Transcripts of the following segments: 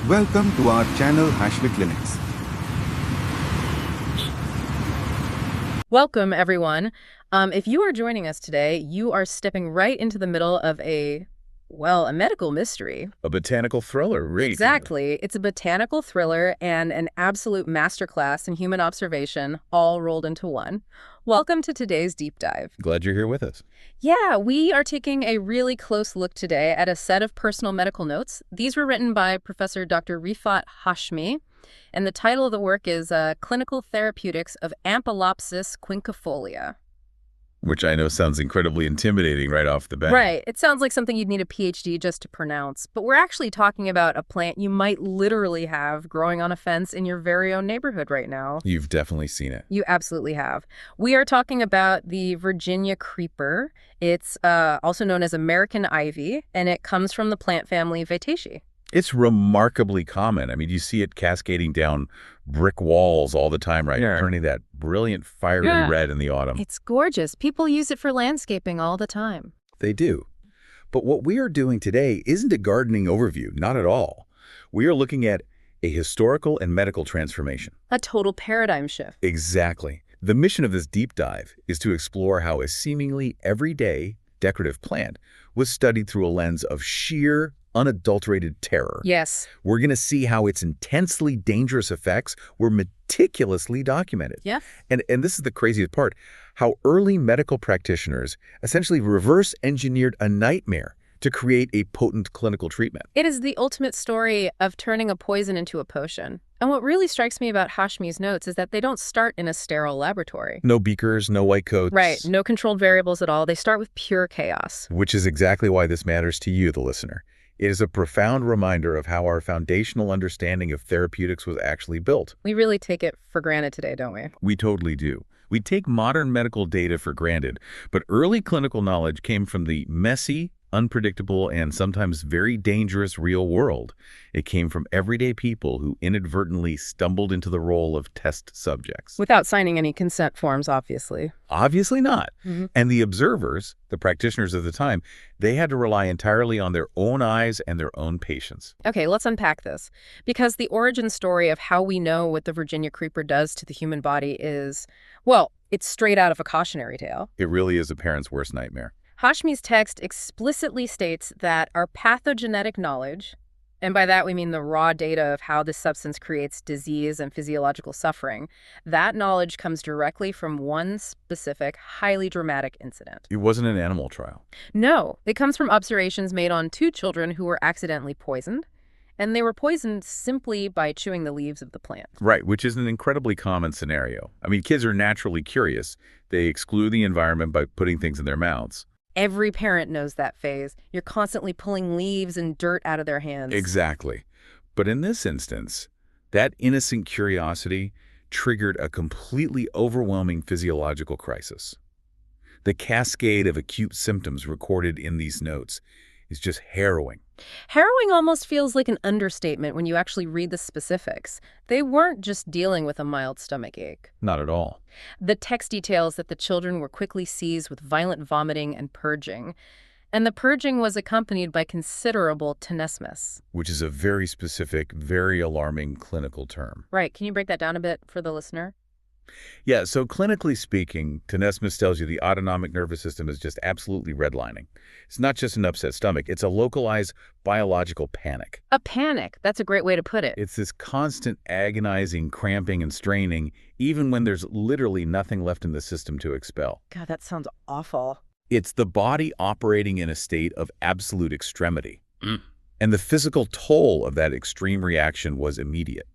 Welcome to our channel HASHMICLINICS. Welcome, everyone. If you are joining us today, you are stepping right into the middle of a medical mystery. A botanical thriller, really. Exactly. It's a botanical thriller and an absolute masterclass in human observation, all rolled into one. Welcome to today's deep dive. Glad you're here with us. Yeah, we are taking a really close look today at a set of personal medical notes. These were written by Professor Dr. Rifat Hashmi, and the title of the work is Clinical Therapeutics of Ampelopsis Quinquefolia. Which I know sounds incredibly intimidating right off the bat. Right. It sounds like something you'd need a PhD just to pronounce. But we're actually talking about a plant you might literally have growing on a fence in your very own neighborhood right now. You've definitely seen it. You absolutely have. We are talking about the Virginia creeper. It's also known as American ivy, and it comes from the plant family Vitaceae. It's remarkably common. I mean, you see it cascading down brick walls all the time, right? Yeah. Turning that brilliant fiery red in the autumn. It's gorgeous. People use it for landscaping all the time. They do. But what we are doing today isn't a gardening overview, not at all. We are looking at a historical and medical transformation. A total paradigm shift. Exactly. The mission of this deep dive is to explore how a seemingly everyday decorative plant was studied through a lens of sheer, unadulterated terror. Yes. We're going to see how its intensely dangerous effects were meticulously documented. Yeah. And this is the craziest part, how early medical practitioners essentially reverse engineered a nightmare to create a potent clinical treatment. It is the ultimate story of turning a poison into a potion. And what really strikes me about Hashmi's notes is that they don't start in a sterile laboratory. No beakers, no white coats. Right. No controlled variables at all. They start with pure chaos. Which is exactly why this matters to you, the listener. It is a profound reminder of how our foundational understanding of therapeutics was actually built. We really take it for granted today, don't we? We totally do. We take modern medical data for granted, but early clinical knowledge came from the messy, unpredictable, and sometimes very dangerous real world. It came from everyday people who inadvertently stumbled into the role of test subjects. Without signing any consent forms, obviously. Obviously not. Mm-hmm. And the observers, the practitioners of the time, they had to rely entirely on their own eyes and their own patience. Okay, let's unpack this. Because the origin story of how we know what the Virginia creeper does to the human body is, well, it's straight out of a cautionary tale. It really is a parent's worst nightmare. Hashmi's text explicitly states that our pathogenetic knowledge, and by that we mean the raw data of how this substance creates disease and physiological suffering, that knowledge comes directly from one specific, highly dramatic incident. It wasn't an animal trial. No, it comes from observations made on 2 children who were accidentally poisoned, and they were poisoned simply by chewing the leaves of the plant. Right, which is an incredibly common scenario. I mean, kids are naturally curious. They exclude the environment by putting things in their mouths. Every parent knows that phase. You're constantly pulling leaves and dirt out of their hands. Exactly. But in this instance, that innocent curiosity triggered a completely overwhelming physiological crisis. The cascade of acute symptoms recorded in these notes is just harrowing. Harrowing almost feels like an understatement when you actually read the specifics. They weren't just dealing with a mild stomach ache. Not at all. The text details that the children were quickly seized with violent vomiting and purging. And the purging was accompanied by considerable tenesmus. Which is a very specific, very alarming clinical term. Right. Can you break that down a bit for the listener? Yeah, so clinically speaking, tenesmus tells you the autonomic nervous system is just absolutely redlining. It's not just an upset stomach, it's a localized biological panic. A panic. That's a great way to put it. It's this constant agonizing cramping and straining, even when there's literally nothing left in the system to expel. God, that sounds awful. It's the body operating in a state of absolute extremity. And the physical toll of that extreme reaction was immediate.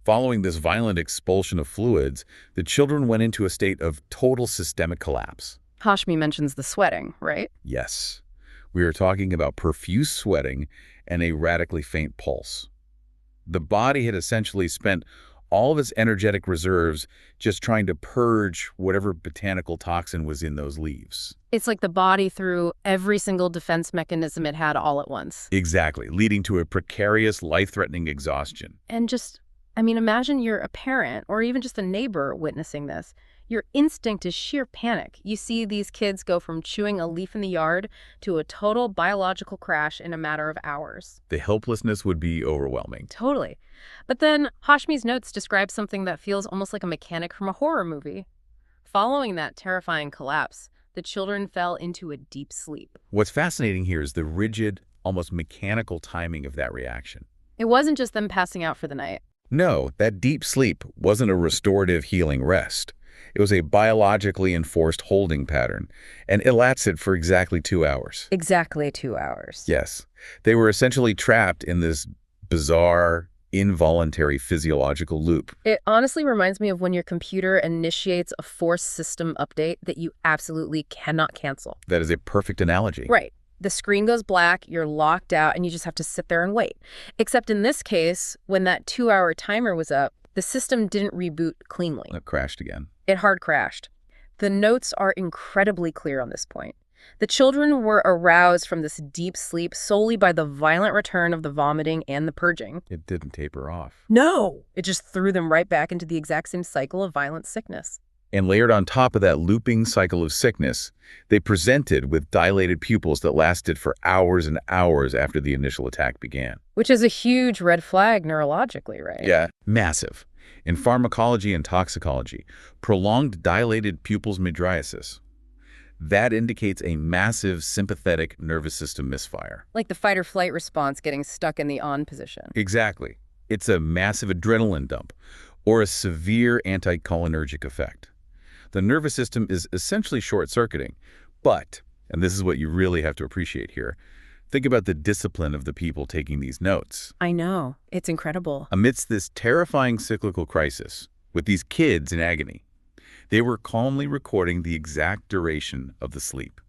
Following this violent expulsion of fluids, the children went into a state of total systemic collapse. Hashmi mentions the sweating, right? Yes. We are talking about profuse sweating and a radically faint pulse. The body had essentially spent all of its energetic reserves just trying to purge whatever botanical toxin was in those leaves. It's like the body threw every single defense mechanism it had all at once. Exactly, leading to a precarious, life-threatening exhaustion. And just, I mean, imagine you're a parent or even just a neighbor witnessing this. Your instinct is sheer panic. You see these kids go from chewing a leaf in the yard to a total biological crash in a matter of hours. The helplessness would be overwhelming. Totally. But then Hashmi's notes describe something that feels almost like a mechanic from a horror movie. Following that terrifying collapse, the children fell into a deep sleep. What's fascinating here is the rigid, almost mechanical timing of that reaction. It wasn't just them passing out for the night. No, that deep sleep wasn't a restorative healing rest. It was a biologically enforced holding pattern, and it lasted for exactly 2 hours. Exactly 2 hours. Yes. They were essentially trapped in this bizarre, involuntary physiological loop. It honestly reminds me of when your computer initiates a force system update that you absolutely cannot cancel. That is a perfect analogy. Right. The screen goes black, you're locked out, and you just have to sit there and wait. Except in this case, when that 2-hour timer was up, the system didn't reboot cleanly. It crashed again. It hard crashed. The notes are incredibly clear on this point. The children were aroused from this deep sleep solely by the violent return of the vomiting and the purging. It didn't taper off. No! It just threw them right back into the exact same cycle of violent sickness. And layered on top of that looping cycle of sickness, they presented with dilated pupils that lasted for hours and hours after the initial attack began. Which is a huge red flag neurologically, right? Yeah, massive. In pharmacology and toxicology, prolonged dilated pupils mydriasis. That indicates a massive sympathetic nervous system misfire. Like the fight or flight response getting stuck in the on position. Exactly. It's a massive adrenaline dump or a severe anticholinergic effect. The nervous system is essentially short-circuiting, but, and this is what you really have to appreciate here, think about the discipline of the people taking these notes. I know. It's incredible. Amidst this terrifying cyclical crisis, with these kids in agony, they were calmly recording the exact duration of the sleep,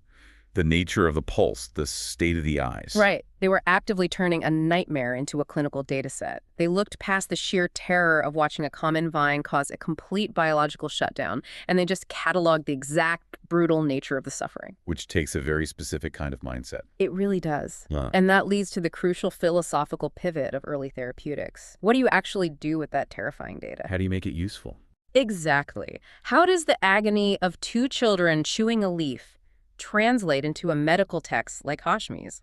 the nature of the pulse, the state of the eyes. Right. They were actively turning a nightmare into a clinical data set. They looked past the sheer terror of watching a common vine cause a complete biological shutdown, and they just cataloged the exact brutal nature of the suffering. Which takes a very specific kind of mindset. It really does. And that leads to the crucial philosophical pivot of early therapeutics. What do you actually do with that terrifying data? How do you make it useful? Exactly. How does the agony of 2 children chewing a leaf translate into a medical text like Hashmi's?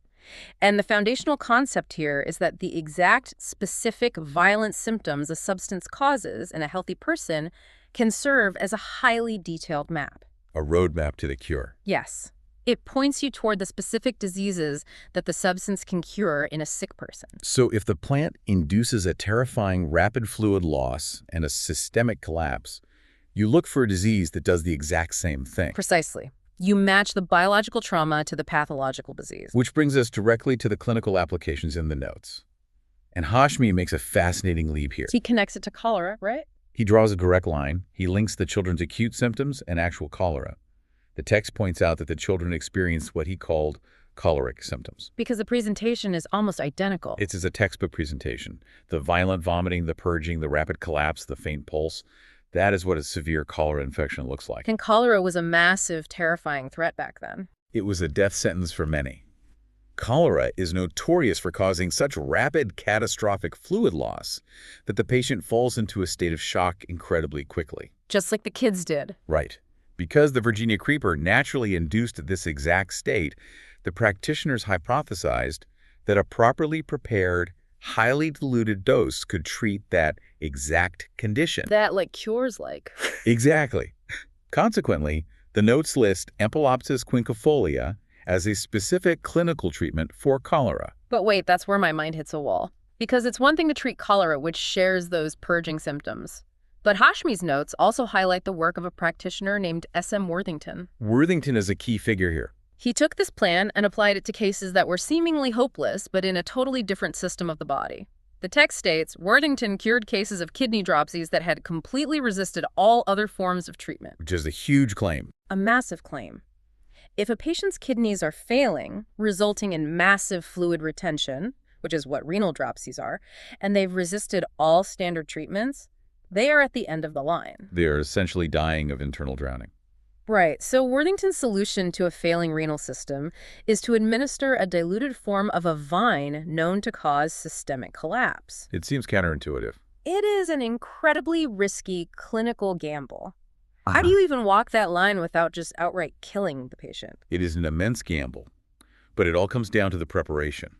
And the foundational concept here is that the exact specific violent symptoms a substance causes in a healthy person can serve as a highly detailed map. A roadmap to the cure. Yes. It points you toward the specific diseases that the substance can cure in a sick person. So if the plant induces a terrifying rapid fluid loss and a systemic collapse, you look for a disease that does the exact same thing. Precisely. You match the biological trauma to the pathological disease. Which brings us directly to the clinical applications in the notes. And Hashmi makes a fascinating leap here. He connects it to cholera, right? He draws a direct line. He links the children's acute symptoms and actual cholera. The text points out that the children experienced what he called choleric symptoms. Because the presentation is almost identical. It's as a textbook presentation. The violent vomiting, the purging, the rapid collapse, the faint pulse. That is what a severe cholera infection looks like. And cholera was a massive, terrifying threat back then. It was a death sentence for many. Cholera is notorious for causing such rapid, catastrophic fluid loss that the patient falls into a state of shock incredibly quickly. Just like the kids did. Right. Because the Virginia creeper naturally induced this exact state, the practitioners hypothesized that a properly prepared, highly diluted dose could treat that exact condition. That cures like. Exactly. Consequently, the notes list Ampelopsis Quinquefolia as a specific clinical treatment for cholera. But wait, that's where my mind hits a wall. Because it's one thing to treat cholera, which shares those purging symptoms. But Hashmi's notes also highlight the work of a practitioner named S.M. Worthington. Worthington is a key figure here. He took this plan and applied it to cases that were seemingly hopeless, but in a totally different system of the body. The text states, Worthington cured cases of kidney dropsies that had completely resisted all other forms of treatment. Which is a huge claim. A massive claim. If a patient's kidneys are failing, resulting in massive fluid retention, which is what renal dropsies are, and they've resisted all standard treatments, they are at the end of the line. They are essentially dying of internal drowning. Right. So Worthington's solution to a failing renal system is to administer a diluted form of a vine known to cause systemic collapse. It seems counterintuitive. It is an incredibly risky clinical gamble. How do you even walk that line without just outright killing the patient? It is an immense gamble, but it all comes down to the preparation.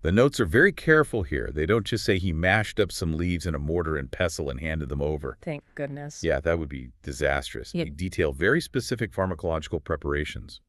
The notes are very careful here. They don't just say he mashed up some leaves in a mortar and pestle and handed them over. Thank goodness. Yeah, that would be disastrous. Yeah. They detail very specific pharmacological preparations.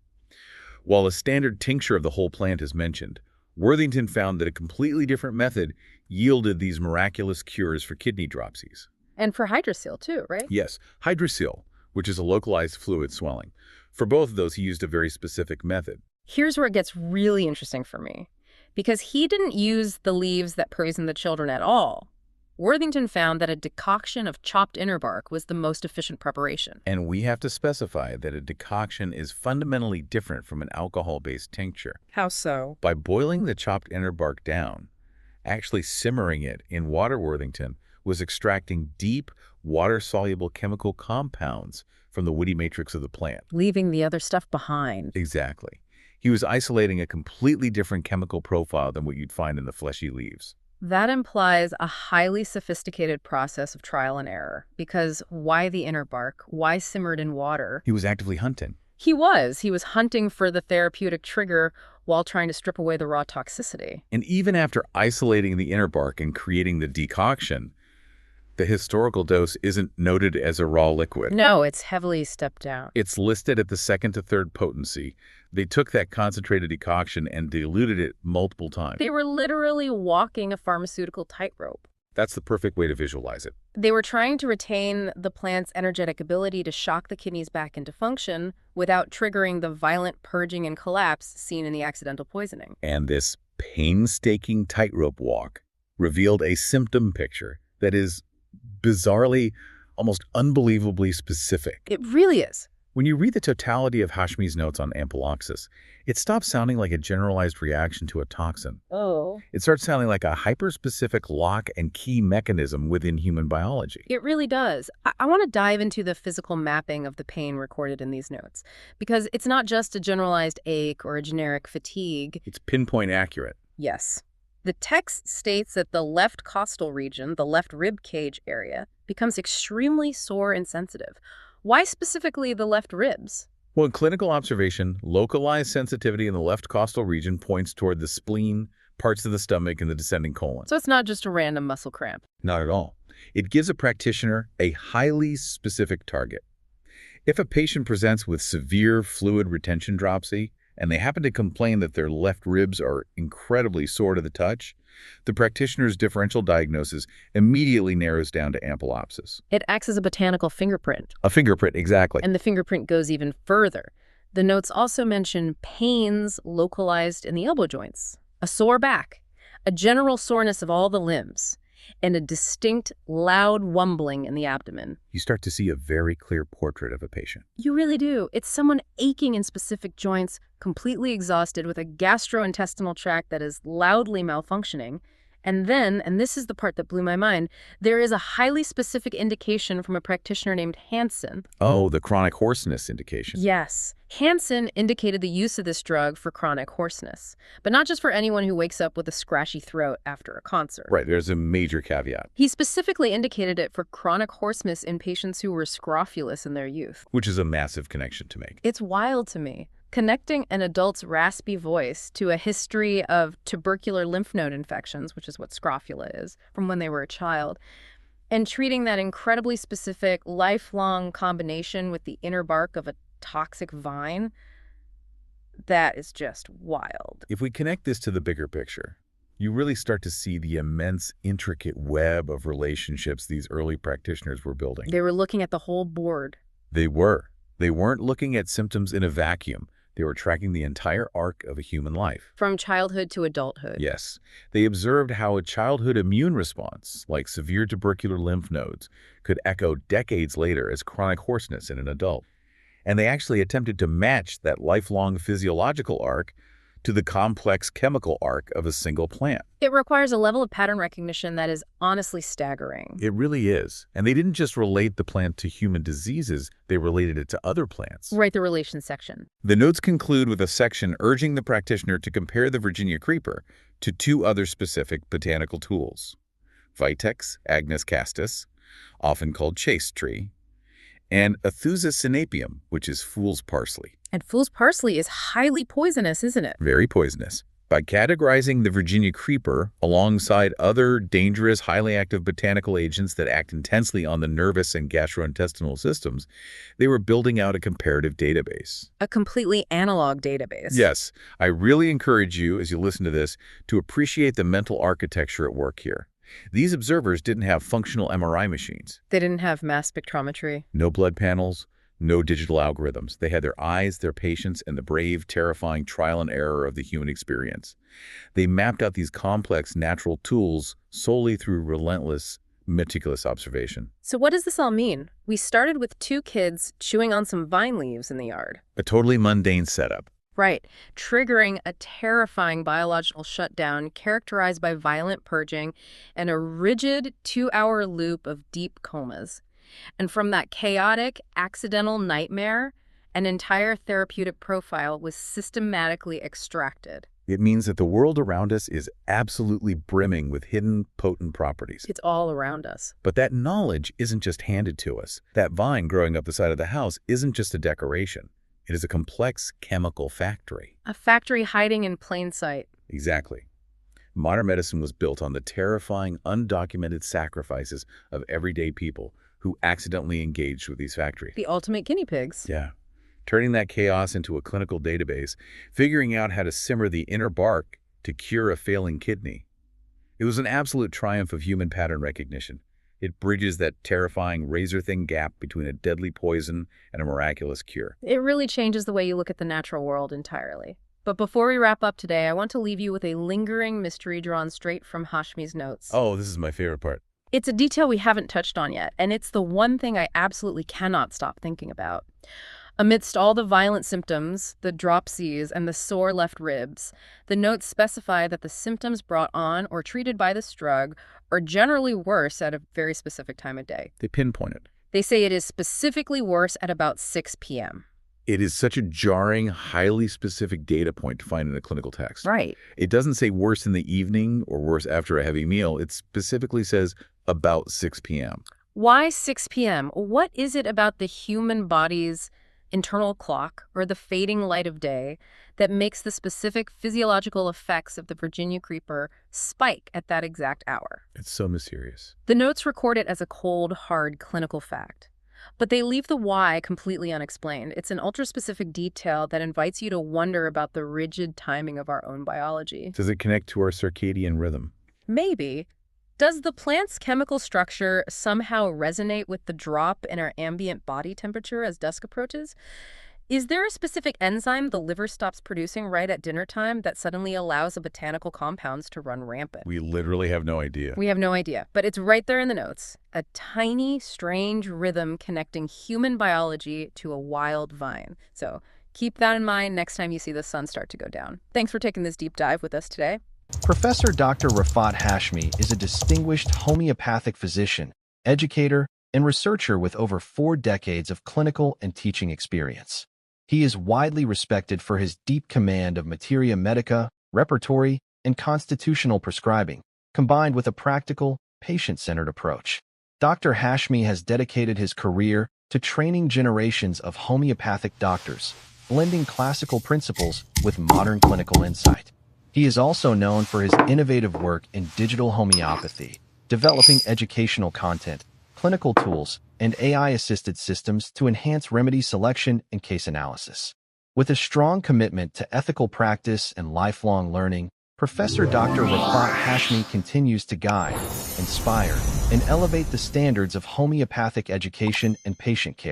While a standard tincture of the whole plant is mentioned, Worthington found that a completely different method yielded these miraculous cures for kidney dropsies. And for hydrocele too, right? Yes, hydrocele, which is a localized fluid swelling. For both of those, he used a very specific method. Here's where it gets really interesting for me. Because he didn't use the leaves that poisoned the children at all. Worthington found that a decoction of chopped inner bark was the most efficient preparation. And we have to specify that a decoction is fundamentally different from an alcohol-based tincture. How so? By boiling the chopped inner bark down, actually simmering it in water, Worthington was extracting deep, water-soluble chemical compounds from the woody matrix of the plant. Leaving the other stuff behind. Exactly. He was isolating a completely different chemical profile than what you'd find in the fleshy leaves. That implies a highly sophisticated process of trial and error. Because why the inner bark? Why simmered in water? He was actively hunting. He was hunting for the therapeutic trigger while trying to strip away the raw toxicity. And even after isolating the inner bark and creating the decoction, the historical dose isn't noted as a raw liquid. No, it's heavily stepped down. It's listed at the 2nd to 3rd potency. They took that concentrated decoction and diluted it multiple times. They were literally walking a pharmaceutical tightrope. That's the perfect way to visualize it. They were trying to retain the plant's energetic ability to shock the kidneys back into function without triggering the violent purging and collapse seen in the accidental poisoning. And this painstaking tightrope walk revealed a symptom picture that is bizarrely, almost unbelievably specific. It really is. When you read the totality of Hashmi's notes on Ampelopsis, it stops sounding like a generalized reaction to a toxin. Oh. It starts sounding like a hyper-specific lock and key mechanism within human biology. It really does. I want to dive into the physical mapping of the pain recorded in these notes, because it's not just a generalized ache or a generic fatigue. It's pinpoint accurate. Yes. The text states that the left costal region, the left rib cage area, becomes extremely sore and sensitive. Why specifically the left ribs? Well, in clinical observation, localized sensitivity in the left costal region points toward the spleen, parts of the stomach, and the descending colon. So it's not just a random muscle cramp. Not at all. It gives a practitioner a highly specific target. If a patient presents with severe fluid retention dropsy, and they happen to complain that their left ribs are incredibly sore to the touch, the practitioner's differential diagnosis immediately narrows down to ampelopsis. It acts as a botanical fingerprint. A fingerprint, exactly. And the fingerprint goes even further. The notes also mention pains localized in the elbow joints, a sore back, a general soreness of all the limbs, and a distinct, loud wumbling in the abdomen. You start to see a very clear portrait of a patient. You really do. It's someone aching in specific joints, completely exhausted, with a gastrointestinal tract that is loudly malfunctioning. And then, and this is the part that blew my mind, there is a highly specific indication from a practitioner named Hansen. Oh, the chronic hoarseness indication. Yes. Hansen indicated the use of this drug for chronic hoarseness, but not just for anyone who wakes up with a scratchy throat after a concert. Right, there's a major caveat. He specifically indicated it for chronic hoarseness in patients who were scrofulous in their youth. Which is a massive connection to make. It's wild to me. Connecting an adult's raspy voice to a history of tubercular lymph node infections, which is what scrofula is, from when they were a child, and treating that incredibly specific, lifelong combination with the inner bark of a toxic vine, that is just wild. If we connect this to the bigger picture, you really start to see the immense, intricate web of relationships these early practitioners were building. They were looking at the whole board. They were. They weren't looking at symptoms in a vacuum. They were tracking the entire arc of a human life. From childhood to adulthood. Yes. They observed how a childhood immune response, like severe tubercular lymph nodes, could echo decades later as chronic hoarseness in an adult. And they actually attempted to match that lifelong physiological arc to the complex chemical arc of a single plant. It requires a level of pattern recognition that is honestly staggering. It really is. And they didn't just relate the plant to human diseases, they related it to other plants. Write the relations section. The notes conclude with a section urging the practitioner to compare the Virginia creeper to two other specific botanical tools, Vitex agnus castus, often called chaste tree, and Athusasinapium, which is fool's parsley. And fool's parsley is highly poisonous, isn't it? Very poisonous. By categorizing the Virginia creeper alongside other dangerous, highly active botanical agents that act intensely on the nervous and gastrointestinal systems, they were building out a comparative database. A completely analog database. Yes, I really encourage you, as you listen to this, to appreciate the mental architecture at work here. These observers didn't have functional MRI machines. They didn't have mass spectrometry. No blood panels, no digital algorithms. They had their eyes, their patience, and the brave, terrifying trial and error of the human experience. They mapped out these complex natural tools solely through relentless, meticulous observation. So what does this all mean? We started with 2 kids chewing on some vine leaves in the yard. A totally mundane setup. Right, triggering a terrifying biological shutdown characterized by violent purging and a rigid 2-hour loop of deep comas. And from that chaotic, accidental nightmare, an entire therapeutic profile was systematically extracted. It means that the world around us is absolutely brimming with hidden, potent properties. It's all around us. But that knowledge isn't just handed to us. That vine growing up the side of the house isn't just a decoration. It is a complex chemical factory. A factory hiding in plain sight. Exactly. Modern medicine was built on the terrifying, undocumented sacrifices of everyday people who accidentally engaged with these factories. The ultimate guinea pigs. Yeah. Turning that chaos into a clinical database, figuring out how to simmer the inner bark to cure a failing kidney. It was an absolute triumph of human pattern recognition. It bridges that terrifying razor-thin gap between a deadly poison and a miraculous cure. It really changes the way you look at the natural world entirely. But before we wrap up today, I want to leave you with a lingering mystery drawn straight from Hashmi's notes. Oh, this is my favorite part. It's a detail we haven't touched on yet, and it's the one thing I absolutely cannot stop thinking about. Amidst all the violent symptoms, the dropsies, and the sore left ribs, the notes specify that the symptoms brought on or treated by this drug are generally worse at a very specific time of day. They pinpoint it. They say it is specifically worse at about 6 p.m. It is such a jarring, highly specific data point to find in a clinical text. Right. It doesn't say worse in the evening or worse after a heavy meal. It specifically says about 6 p.m. Why 6 p.m.? What is it about the human body's internal clock or the fading light of day that makes the specific physiological effects of the Virginia creeper spike at that exact hour? It's so mysterious. The notes record it as a cold, hard clinical fact. But they leave the why completely unexplained. It's an ultra-specific detail that invites you to wonder about the rigid timing of our own biology. Does it connect to our circadian rhythm? Maybe. Does the plant's chemical structure somehow resonate with the drop in our ambient body temperature as dusk approaches? Is there a specific enzyme the liver stops producing right at dinner time that suddenly allows the botanical compounds to run rampant? We literally have no idea. We have no idea, but it's right there in the notes. A tiny, strange rhythm connecting human biology to a wild vine. So keep that in mind next time you see the sun start to go down. Thanks for taking this deep dive with us today. Professor Dr. Rifat Hashmi is a distinguished homeopathic physician, educator, and researcher with over 4 decades of clinical and teaching experience. He is widely respected for his deep command of materia medica, repertory, and constitutional prescribing, combined with a practical, patient-centered approach. Dr. Hashmi has dedicated his career to training generations of homeopathic doctors, blending classical principles with modern clinical insight. He is also known for his innovative work in digital homeopathy, developing educational content, clinical tools, and AI-assisted systems to enhance remedy selection and case analysis. With a strong commitment to ethical practice and lifelong learning, Professor Dr. Rifat Hashmi continues to guide, inspire, and elevate the standards of homeopathic education and patient care.